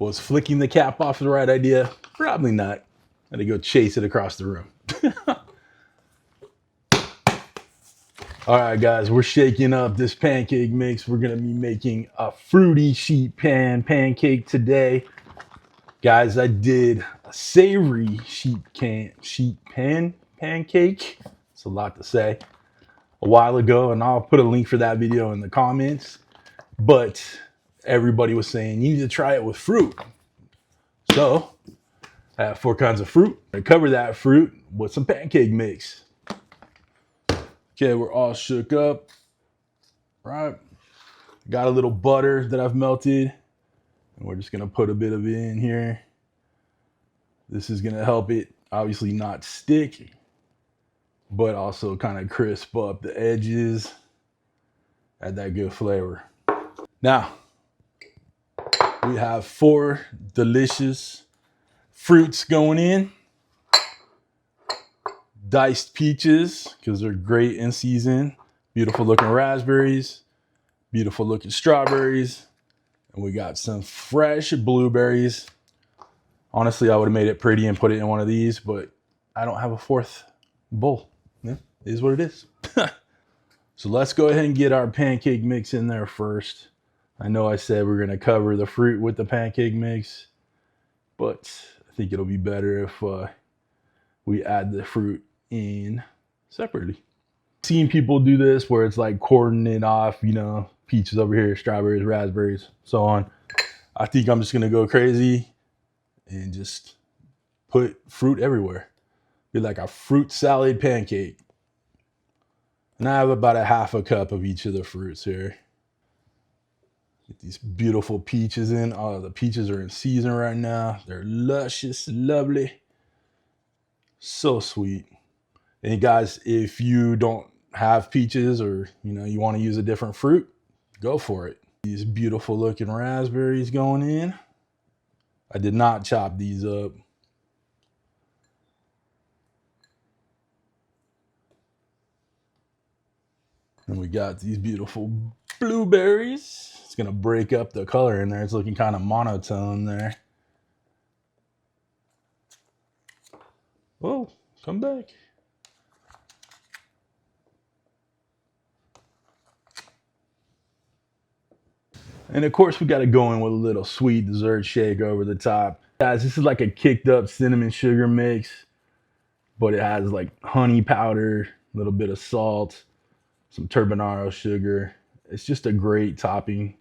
Was flicking the cap off the right idea? Probably not. I had to go chase it across the room. All right, guys, we're shaking up this pancake mix. We're gonna be making a fruity sheet pan pancake today. Guys, I did a savory sheet pan pancake. It's a lot to say. A while ago, and I'll put a link for that video in the comments. But everybody was saying you need to try it with fruit. So I have 4 kinds of fruit. I cover that fruit with some pancake mix. Okay, we're all shook up. Right. Got a little butter that I've melted. And we're just gonna put a bit of it in here. This is gonna help it obviously not stick, but also kind of crisp up the edges. Add that good flavor. Now, we have 4 delicious fruits going in. Diced peaches, because they're great in season. Beautiful looking raspberries. Beautiful looking strawberries. And we got some fresh blueberries. Honestly, I would have made it pretty and put it in one of these, but I don't have a 4th bowl. Yeah, it is what it is. So let's go ahead and get our pancake mix in there first. I know I said we're gonna cover the fruit with the pancake mix, but I think it'll be better if we add the fruit in separately. Seen people do this where it's like quartering it off, you know, peaches over here, strawberries, raspberries, so on. I think I'm just gonna go crazy and just put fruit everywhere. Be like a fruit salad pancake. And I have about a half a cup of each of the fruits here. Get these beautiful peaches in. Oh, the peaches are in season right now. They're luscious, lovely. So sweet. And guys, if you don't have peaches or you want to use a different fruit, go for it. These beautiful looking raspberries going in. I did not chop these up. And we got these beautiful blueberries. It's gonna break up the color in there. It's looking kind of monotone there. Whoa, come back. And of course, we got to go in with a little sweet dessert shake over the top. Guys, this is like a kicked up cinnamon sugar mix, but it has like honey powder, a little bit of salt, some turbinado sugar. It's just a great topping.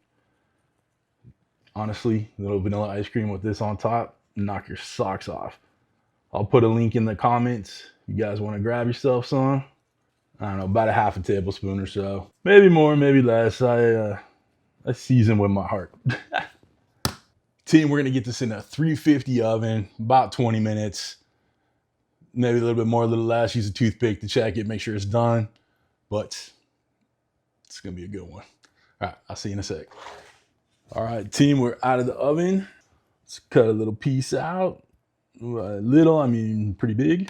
Honestly, a little vanilla ice cream with this on top, knock your socks off. I'll put a link in the comments. You guys want to grab yourself some? I don't know, about a half a tablespoon or so. Maybe more, maybe less. I season with my heart. Team, we're gonna get this in a 350 oven, about 20 minutes. Maybe a little bit more, a little less. Use a toothpick to check it, make sure it's done. But it's gonna be a good one. All right, I'll see you in a sec. All right, team, we're out of the oven. Let's cut a little piece out. Little, I mean pretty big.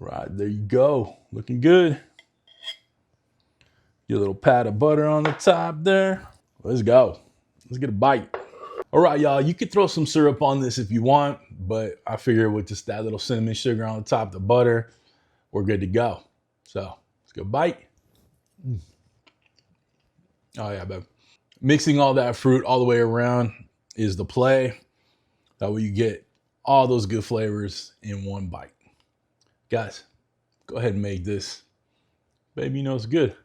Right, there you go. Looking good. Get a little pat of butter on the top there. Let's go. Let's get a bite. All right, y'all, you could throw some syrup on this if you want, but I figure with just that little cinnamon sugar on the top, the butter, we're good to go. So let's go bite. Oh yeah, babe. Mixing all that fruit all the way around is the play. That way you get all those good flavors in one bite. Guys, go ahead and make this. Baby, you know it's good.